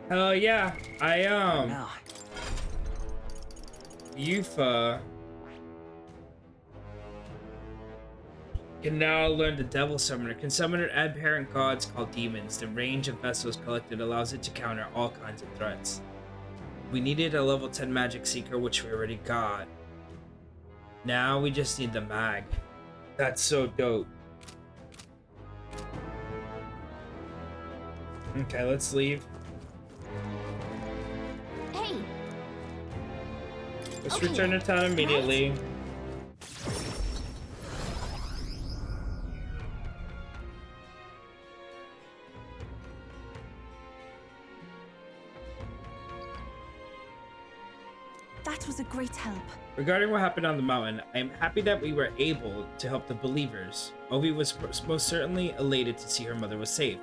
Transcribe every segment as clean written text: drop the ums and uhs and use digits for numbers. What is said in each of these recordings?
Hell yeah, I Now, Yufa can now learn the Devil Summoner. Can summon aberrant gods called demons. The range of vessels collected allows it to counter all kinds of threats. We needed a level 10 magic seeker, which we already got. Now we just need the mag. That's so dope. Okay, let's leave. Hey, Let's Okay, return to town immediately. that was a great help. Regarding what happened on the mountain, I am happy that we were able to help the believers. Ovi was most certainly elated to see her mother was safe.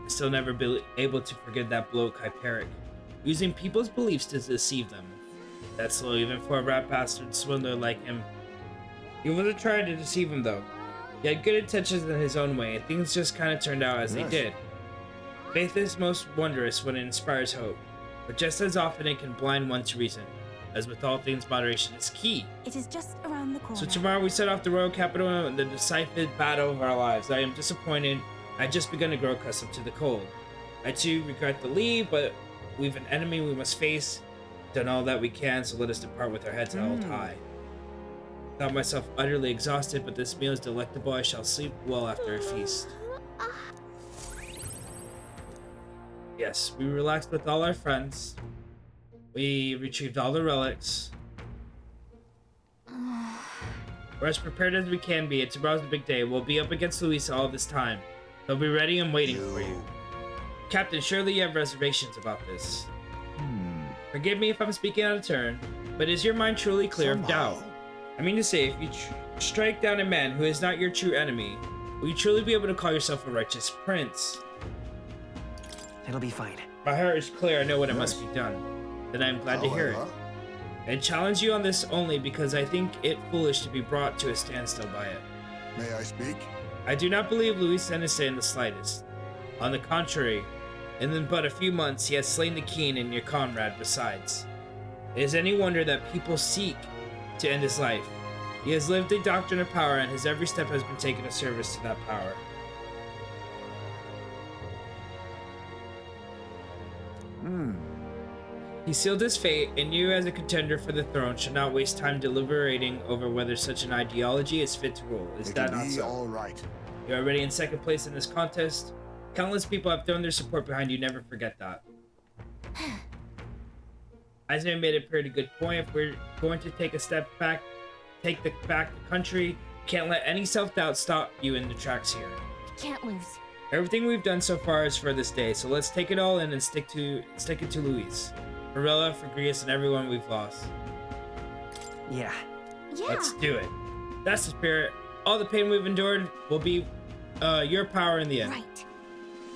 I still never be able to forgive that bloke Hyperic, using people's beliefs to deceive them. That's slow even for a rat bastard swindler like him. He wasn't trying to deceive him though. He had good intentions in his own way, and things just kind of turned out as they did. Faith is most wondrous when it inspires hope, but just as often it can blind one to reason. As with all things, moderation is key. It is just around the corner. So tomorrow we set off the royal capital in the decisive battle of our lives. I am disappointed. I had just begun to grow accustomed to the cold. I too regret the leave, but we've an enemy we must face. Done all that we can, so let us depart with our heads held high. Thought myself utterly exhausted, but this meal is delectable. I shall sleep well after a feast. Yes, we relaxed with all our friends. We retrieved all the relics. We're as prepared as we can be. Tomorrow's the big day. We'll be up against Luis all this time. They'll be ready and waiting for you. Captain, surely you have reservations about this. Forgive me if I'm speaking out of turn, but is your mind truly clear of doubt? I mean to say, if you strike down a man who is not your true enemy, will you truly be able to call yourself a righteous prince? it'll be fine. My heart is clear. I know what must be done. Then I am glad to hear it. I challenge you on this only because I think it foolish to be brought to a standstill by it. May I speak? I do not believe Luis innocent in the slightest. On the contrary, in but a few months he has slain the king and your comrade besides. It is any wonder that people seek to end his life. He has lived a doctrine of power, and his every step has been taken in service to that power. He sealed his fate, and you as a contender for the throne should not waste time deliberating over whether such an ideology is fit to rule. Is that not so? All right. You're already in second place in this contest. Countless people have thrown their support behind you. Never forget that. Eisner made a pretty good point. If we're going to take a step back, back the country, can't let any self-doubt stop you in the tracks here. We can't lose. Everything we've done so far is for this day, so let's take it all in and stick it to Luis, Morella, Fagrius, and everyone we've lost. Yeah. Yeah. Let's do it. That's the spirit. All the pain we've endured will be your power in the end. Right.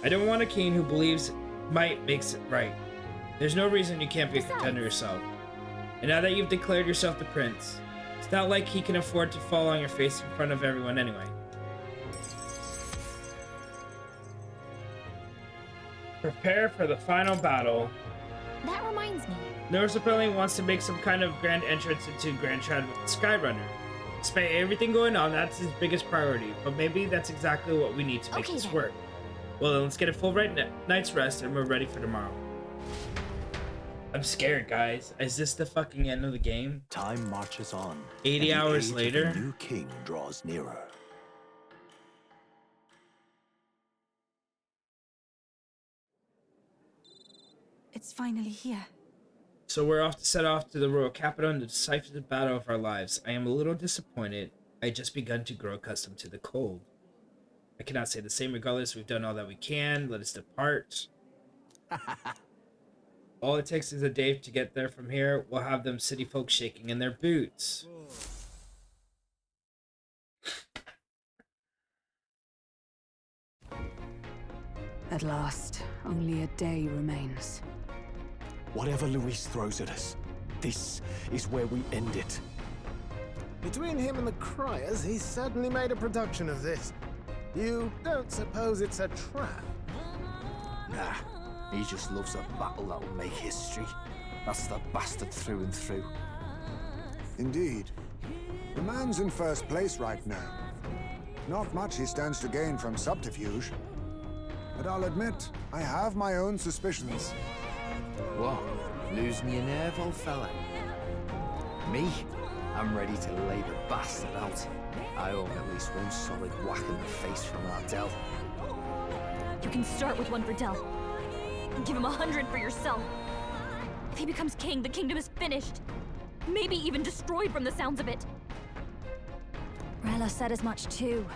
I don't want a king who believes might makes it right. There's no reason you can't be a contender yourself. And now that you've declared yourself the prince, it's not like he can afford to fall on your face in front of everyone anyway. Prepare for the final battle. That reminds me. Norris apparently wants to make some kind of grand entrance into Grand Trad with the Skyrunner. Despite everything going on, that's his biggest priority, but maybe that's exactly what we need to make Okay, this then. work. Well then, let's get a full night's rest and we're ready for tomorrow. I'm scared, guys. Is this the fucking end of the game? Time marches on. 80 and the hours age of later? the new king draws nearer. It's finally here. So we're off to set off to the royal capital and to decipher the battle of our lives. I am a little disappointed. I had just begun to grow accustomed to the cold. I cannot say the same. Regardless, we've done all that we can. Let us depart. All it takes is a day to get there from here. We'll have them city folk shaking in their boots. At last, only a day remains. Whatever Luis throws at us, this is where we end it. Between him and the Criers, he's certainly made a production of this. You don't suppose it's a trap? Nah, He just loves a battle that'll make history. That's the bastard through and through. Indeed. The man's in first place right now. Not much he stands to gain from subterfuge. But I'll admit, I have my own suspicions. What? Losing your nerve, old fella? Me? I'm ready to lay the bastard out. I owe him at least one solid whack in the face from Ardell. You can start with one for Del. Give him 100 for yourself. If he becomes king, the kingdom is finished. Maybe even destroyed from the sounds of it. Rella said as much too.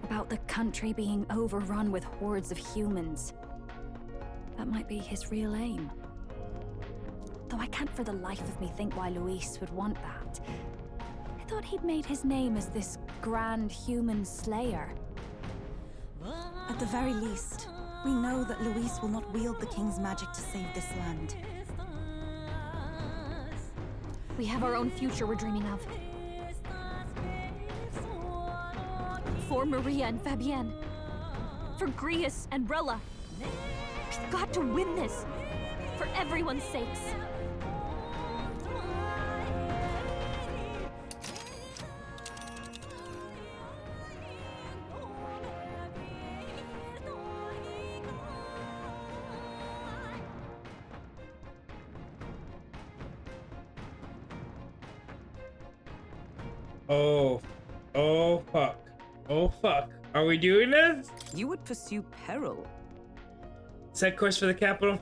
About the country being overrun with hordes of humans. That might be his real aim. Though I can't for the life of me think why Luis would want that. I thought he'd made his name as this grand human slayer. At the very least, we know that Luis will not wield the king's magic to save this land. We have our own future we're dreaming of. For Maria and Fabienne. For Grius and Rella. We've got to win this. For everyone's sakes. Oh fuck. Oh fuck. Are we doing this? You would pursue peril. Set course for the capital.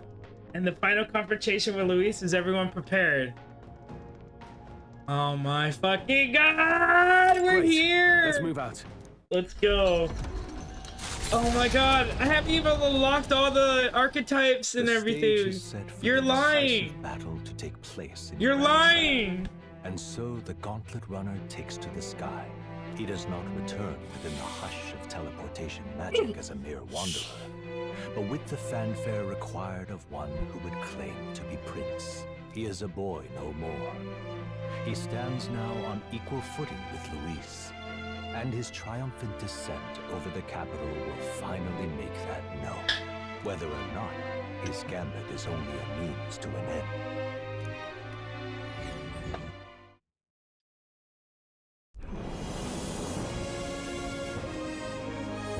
And the final confrontation with Luis. Is everyone prepared? Oh my fucking god! We're Great. here! Let's move out. Let's go. Oh my god, I haven't even unlocked all the archetypes and everything. You're lying. Battle to take place in You're your lying. And so the gauntlet runner takes to the sky. He does not return within the hush of teleportation magic as a mere wanderer, but with the fanfare required of one who would claim to be prince. He is a boy no more. He stands now on equal footing with Luis, and his triumphant descent over the capital will finally make that known, whether or not his gambit is only a means to an end.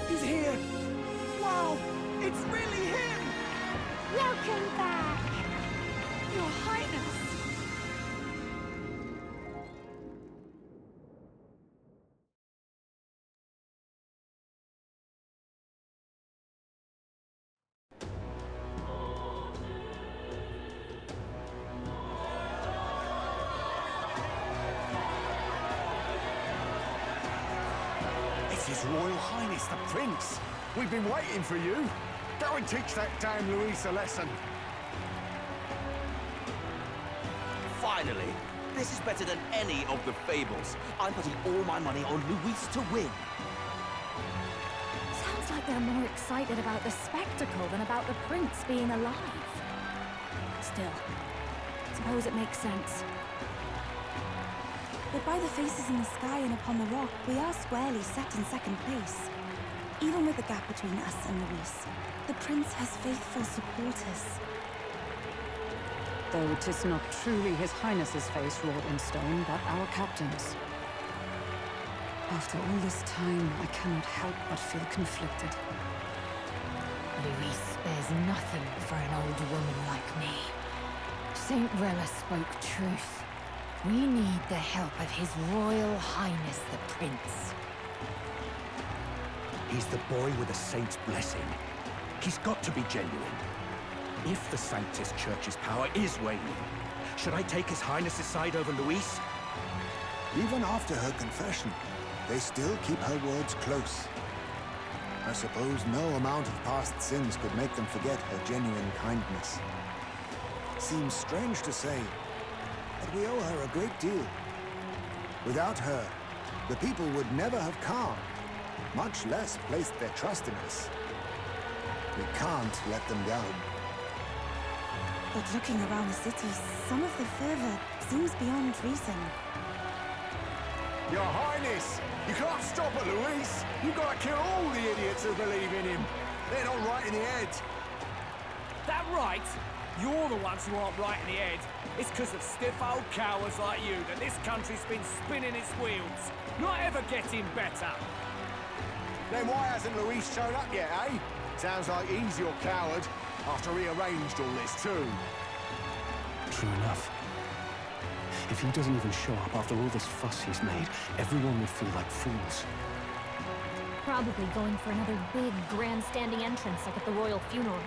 He's here! Wow! It's really him! Welcome back! Your Highness! It's His Royal Highness the Prince. We've been waiting for you. Go and teach that damn Luis a lesson. Finally! This is better than any of the fables. I'm putting all my money on Luis to win. Sounds like they're more excited about the spectacle than about the prince being alive. Still, suppose it makes sense. But by the faces in the sky and upon the rock, we are squarely set in second place. Even with the gap between us and Luis, the prince has faithful supporters. Though it is not truly His Highness's face wrought in stone, but our captain's. After all this time, I cannot help but feel conflicted. Luis spares nothing for an old woman like me. Saint Rella spoke truth. We need the help of His Royal Highness the Prince. He's the boy with a saint's blessing. He's got to be genuine. If the Sanctus Church's power is waning, should I take His Highness's side over Luis? Even after her confession, they still keep her words close. I suppose no amount of past sins could make them forget her genuine kindness. Seems strange to say, but we owe her a great deal. Without her, the people would never have come, much less placed their trust in us. We can't let them down. But looking around the city, some of the fervor seems beyond reason. Your Highness! You can't stop at Luis! You gotta kill all the idiots who believe in him! They're not right in the head! right? You're the ones who aren't right in the head. It's because of stiff old cowards like you that this country's been spinning its wheels. Not ever getting better. Then why hasn't Luis shown up yet, eh? Sounds like he's your coward, after he arranged all this too. True enough. If he doesn't even show up after all this fuss he's made, everyone will feel like fools. Probably going for another big, grandstanding entrance like at the royal funeral.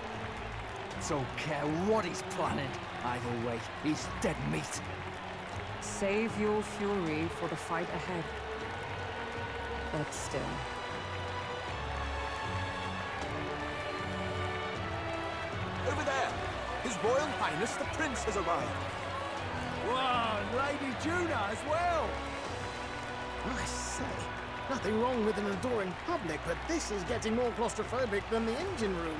Don't care what he's planning. Either way, he's dead meat. Save your fury for the fight ahead. But still. Over there! His Royal Highness the Prince has arrived. Wow, Lady Juna as well. I say, nothing wrong with an adoring public, but this is getting more claustrophobic than the engine room.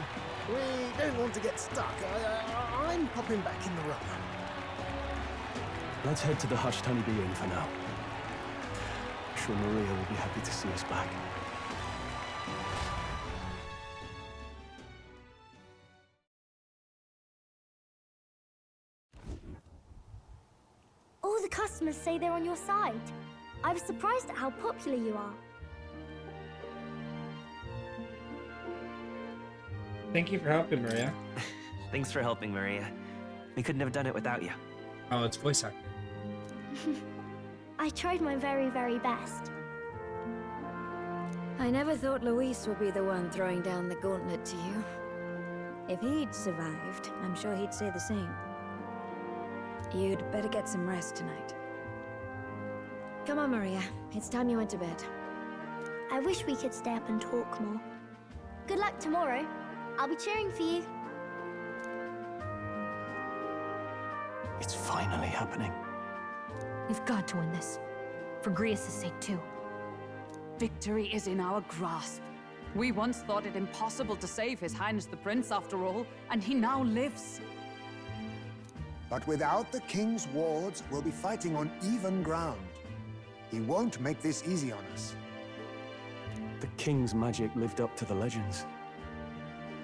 We don't want to get stuck. I'm popping back in the room. Let's head to the hushed honeybee inn for now. I'm sure Maria will be happy to see us back. All the customers say they're on your side. I was surprised at how popular you are. Thank you for helping, Maria. Thanks for helping, Maria. We couldn't have done it without you. Oh, it's voice acting. I tried my very, very best. I never thought Luis would be the one throwing down the gauntlet to you. If he'd survived, I'm sure he'd say the same. You'd better get some rest tonight. Come on, Maria. It's time you went to bed. I wish we could stay up and talk more. Good luck tomorrow. I'll be cheering for you. It's finally happening. We've got to win this. For Grius' sake, too. Victory is in our grasp. We once thought it impossible to save His Highness the Prince, after all, and he now lives. But without the king's wards, we'll be fighting on even ground. He won't make this easy on us. The king's magic lived up to the legends.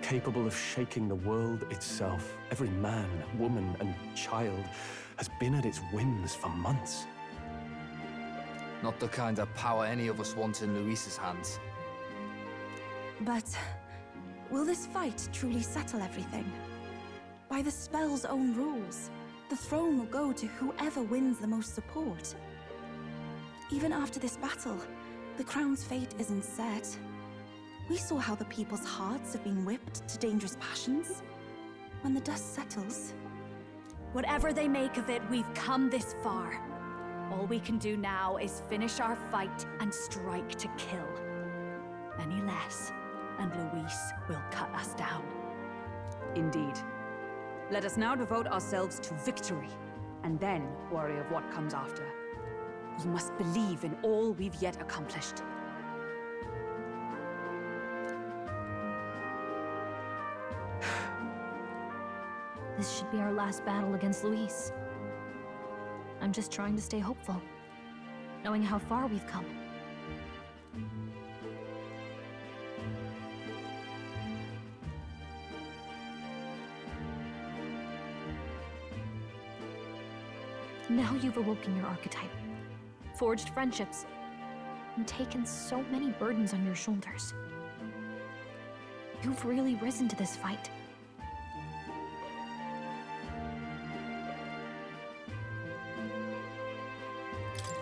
Capable of shaking the world itself. Every man, woman, and child has been at its whims for months. Not the kind of power any of us want in Luis's hands. But will this fight truly settle everything? By the spell's own rules, the throne will go to whoever wins the most support. Even after this battle, the crown's fate isn't set. We saw how the people's hearts have been whipped to dangerous passions. When the dust settles... Whatever they make of it, we've come this far. All we can do now is finish our fight and strike to kill. Any less, and Luis will cut us down. Indeed. Let us now devote ourselves to victory, and then worry of what comes after. We must believe in all we've yet accomplished. This should be our last battle against Luis. I'm just trying to stay hopeful, knowing how far we've come. Now you've awoken your archetype, forged friendships, and taken so many burdens on your shoulders. You've really risen to this fight.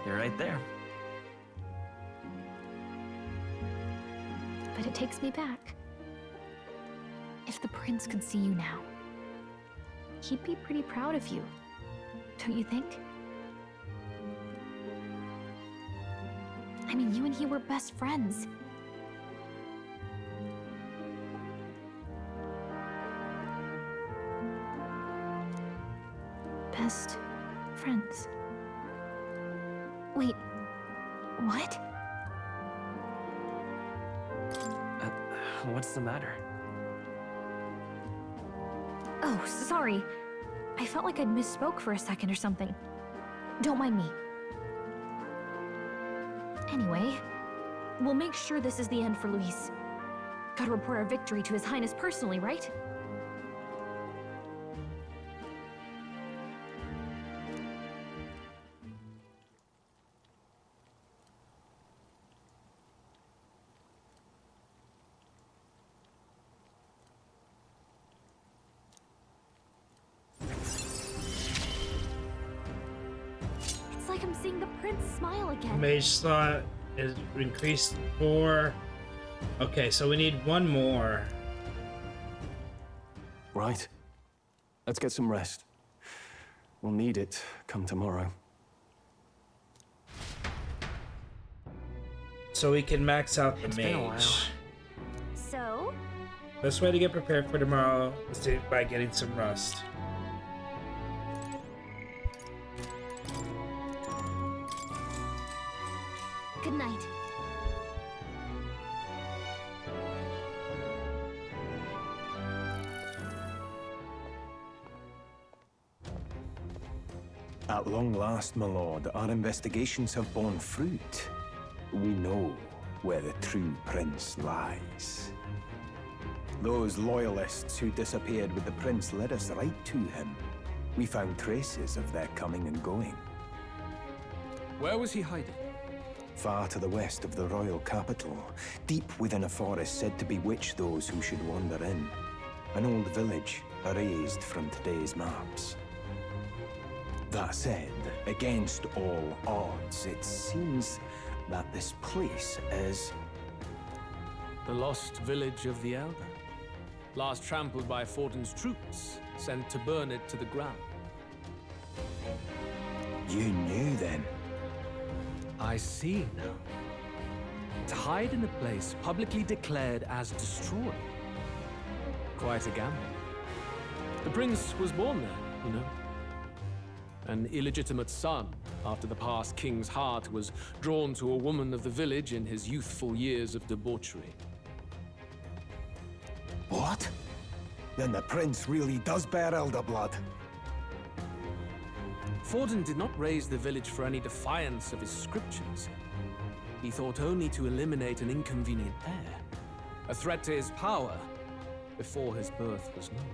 You're right there. But it takes me back. If the prince could see you now, he'd be pretty proud of you, don't you think? I mean, you and he were best friends. Best friends. Wait, what? What's the matter? Oh, sorry. I felt like I'd misspoke for a second or something. Don't mind me. Anyway, we'll make sure this is the end for Luis. Gotta report our victory to His Highness personally, right? seeing the prince smile again. Mage slot is increased 4. Okay, so we need one more. Right. Let's get some rest. We'll need it come tomorrow. So we can max out the It's been a while. mage. So? Best way to get prepared for tomorrow is by getting some rest. Good night. At long last, my lord, our investigations have borne fruit. We know where the true prince lies. Those loyalists who disappeared with the prince led us right to him. We found traces of their coming and going. Where was he hiding? Far to the west of the royal capital, deep within a forest said to bewitch those who should wander in. An old village, erased from today's maps. That said, against all odds, it seems that this place is... The lost village of the Elder. Last trampled by Fortin's troops, sent to burn it to the ground. You knew then? I see now. To hide in a place publicly declared as destroyed. Quite a gamble. The prince was born there, you know. An illegitimate son, after the past king's heart was drawn to a woman of the village in his youthful years of debauchery. What? Then the prince really does bear elder blood. Fortin did not raise the village for any defiance of his scriptures. He thought only to eliminate an inconvenient heir, a threat to his power, before his birth was known.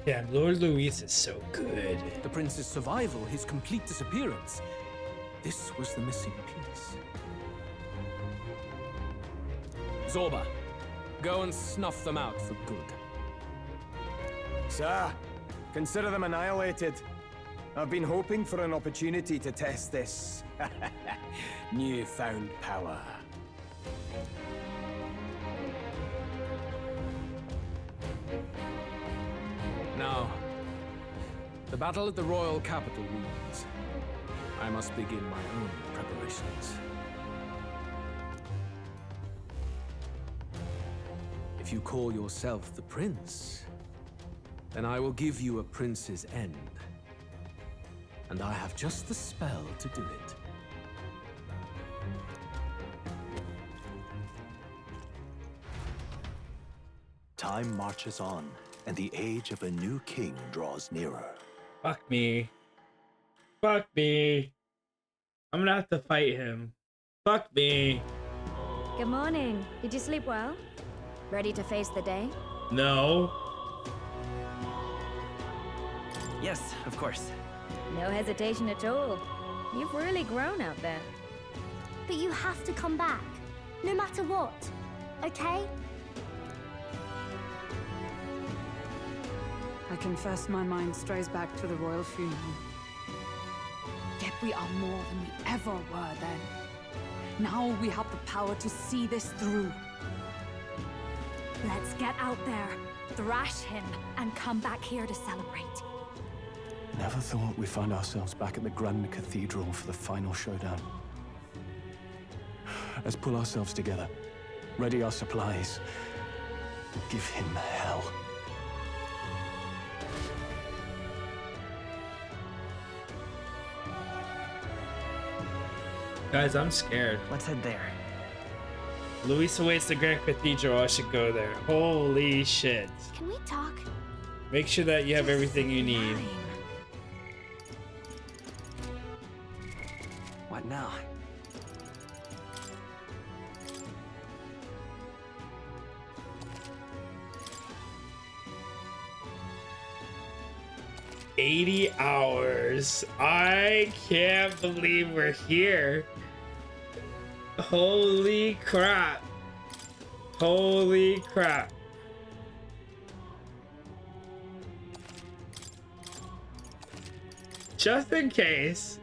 Damn, Lord Luis is so good. The prince's survival, his complete disappearance. This was the missing piece. Zorba, go and snuff them out for good. Sir, consider them annihilated. I've been hoping for an opportunity to test this newfound power. Now, the battle at the royal capital looms. I must begin my own preparations. If you call yourself the prince, then I will give you a prince's end. And I have just the spell to do it. Time marches on, and the age of a new king draws nearer. Fuck me. Fuck me. I'm gonna have to fight him. Fuck me. Good morning. Did you sleep well? Ready to face the day? No. Yes, of course. No hesitation at all. You've really grown out there. But you have to come back, no matter what, okay? I confess my mind strays back to the royal funeral. Yet we are more than we ever were then. Now we have the power to see this through. Let's get out there, thrash him, and come back here to celebrate. Never thought we'd find ourselves back at the Grand Cathedral for the final showdown. Let's pull ourselves together, ready our supplies, and give him hell. Guys, I'm scared. Let's head there. Luis awaits the Grand Cathedral. I should go there. Holy shit. Can we talk? Make sure that you have everything you need. What now? $80 hours. I can't believe we're here. Holy crap. Holy crap. Just in case,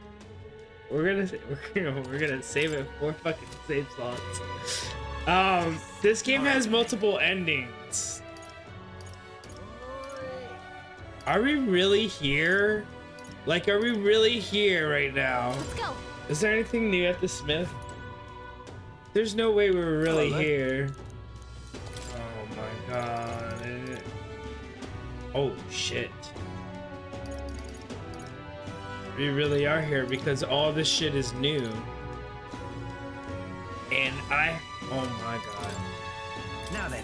we're gonna save it for fucking save slots. This game has multiple endings. Are we really here? Like, are we really here right now? Let's go. Is there anything new at the Smith? There's no way we're really here. Oh my god. Oh shit. We really are here because all this shit is new. And oh my god. Now then.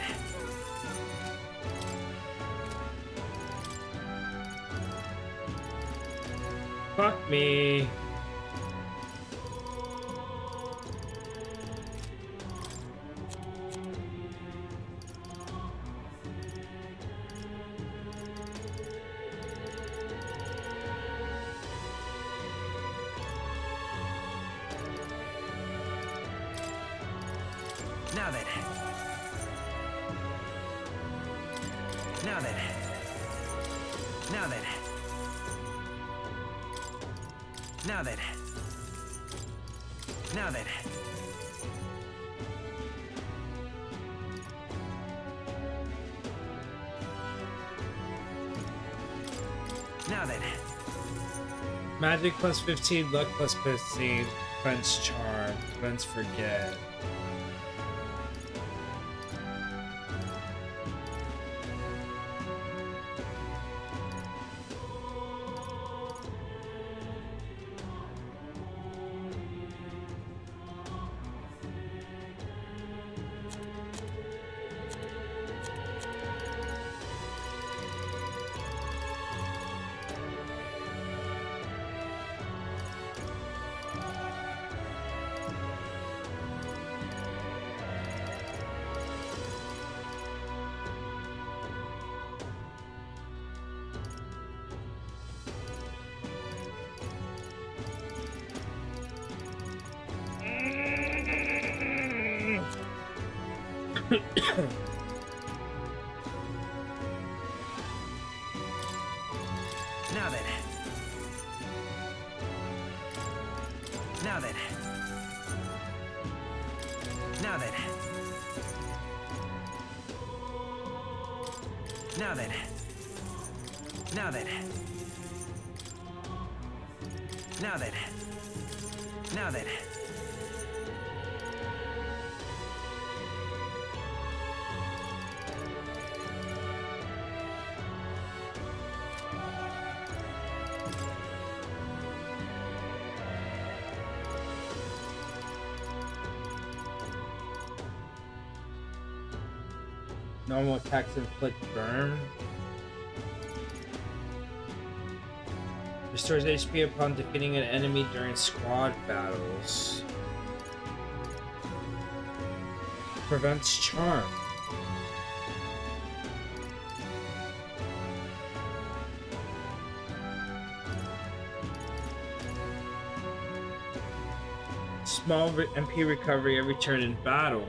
Fuck me. Now then. Now then. Now then. Now then. Now then. Now then. Magic plus 15, luck plus 15, cleanse charm, cleanse forget. Now then. Now then. Now then. Now then. Now then. Now then. Now then. Normal attacks inflict burn. Restores HP upon defeating an enemy during squad battles. Prevents charm. Small MP recovery every turn in battle.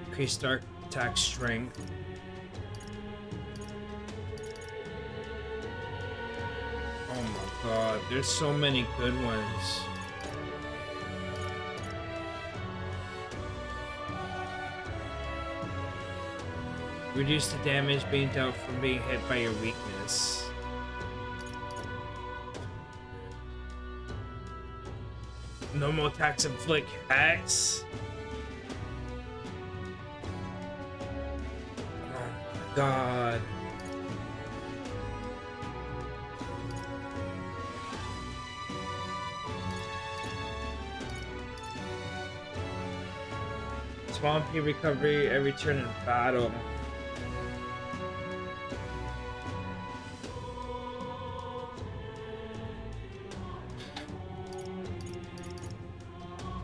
Increased dark attack strength. Oh my god, there's so many good ones. Reduce the damage being dealt from being hit by your weakness. Normal attacks inflict X. God. Small MP recovery every turn in battle.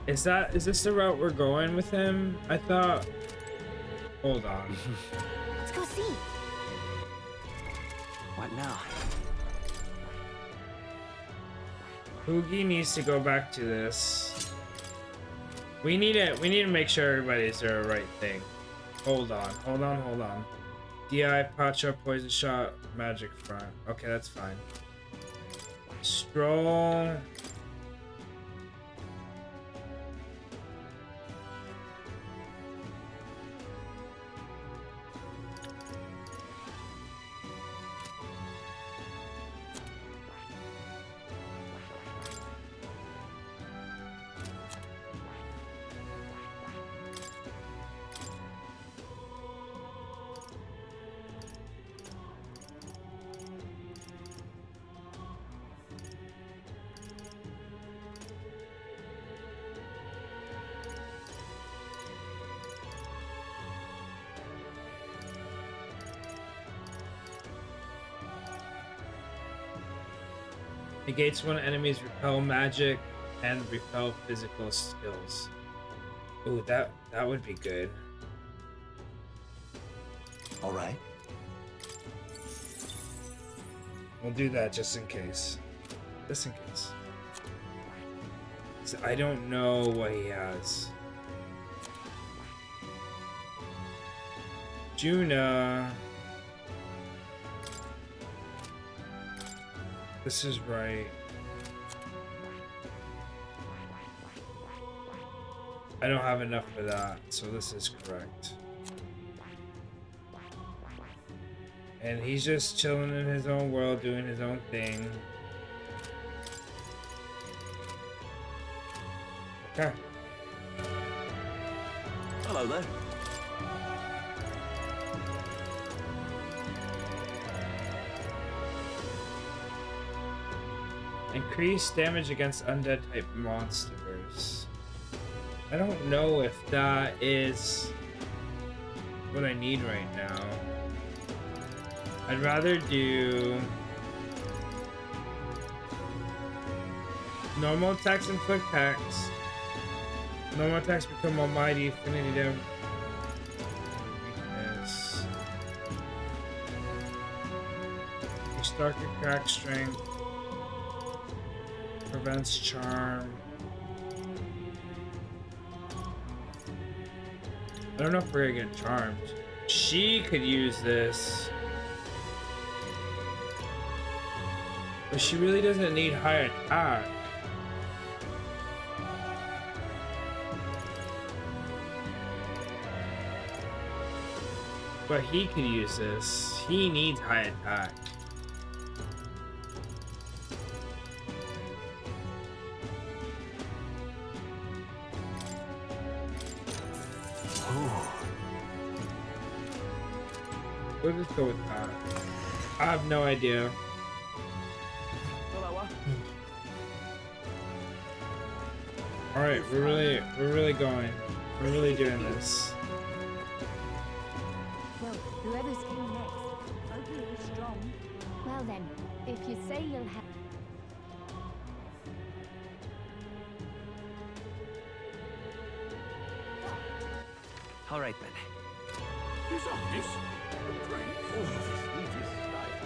Is this the route we're going with him? I thought. Hold on. Let's go see. What now? Poogie needs to go back to this. We need to make sure everybody's doing the right thing. Hold on. DI, pot shot, poison shot, magic front. Okay, that's fine. Stroll. Negates one enemy's repel magic and repel physical skills. Ooh, that would be good. All right. We'll do that just in case. Just in case. So I don't know what he has. Juna. This is right. I don't have enough for that, so this is correct. And he's just chilling in his own world, doing his own thing. Okay. Hello there. Increase damage against undead type monsters. I don't know if that is what I need right now. I'd rather do normal attacks inflict hacks. Normal attacks become almighty, affinity damage. Weakness. Starker crack strength. Prevents charm. I don't know if we're gonna get charmed. She could use this. But she really doesn't need high attack. But he could use this. He needs high attack. We'll just go with that. I have no idea. All right, we're really going. We're really doing this. Well, whoever's king next, hopefully he's strong. Well then, if you say you'll have. All right then. His Highness, the Prince. Oh, this is style.